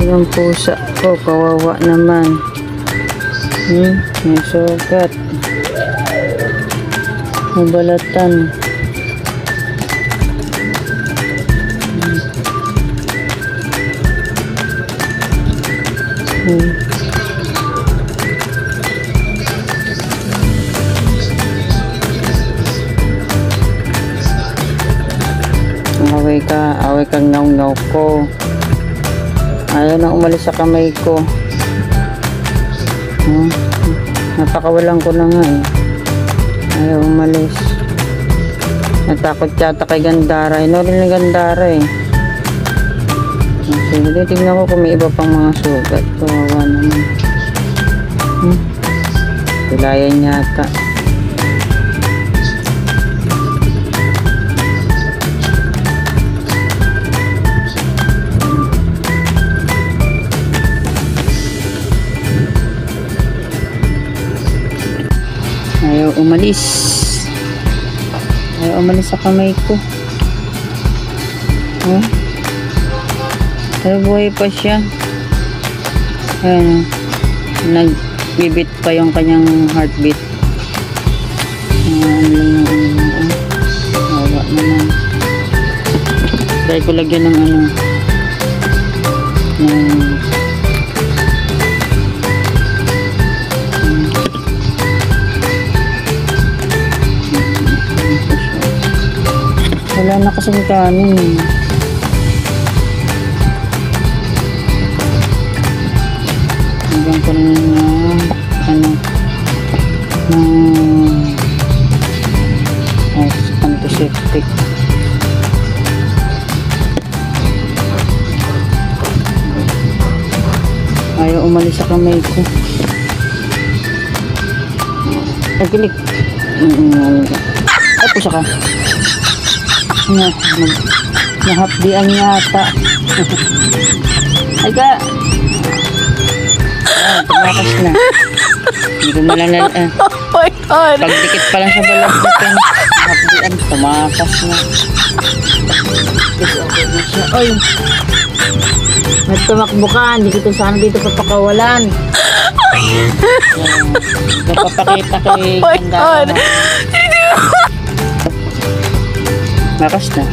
Yung pusa ko, kawawa naman. May sugat. Mabalatan. Away kang ngaw-ngaw ko. Ayaw na umalis sa kamay ko. Napakawalan ko na nga eh. Ayaw umalis. Natakot yata kay Gandara. Inorin ni Gandara eh. Sige, tignan ko kung may iba pang mga sugat. Kawawa naman. Tulayan yata. Ayaw umalis. Ayaw umalis sa kamay ko. Pero buhay pa siya. Ayan. Nagbibit pa yung kanyang heartbeat. Awa naman. Try ko lagyan ng wala na kasing kanin. Hanggang ko rin antiseptic. Ayaw umalis sa kamay ko. Nagilik. Ay, pusa ka. Nahapdian yata. Ay ka. Tumakas na. Hindi ko malalan. Oh my God. Pagdikit pa lang sa balag natin. Nahapdian. Tumakas na. Ay. Nagtumakbo ka. Hindi kita sana dito papakawalan. Napapakita kay Gandara. Oh my God. Makas na.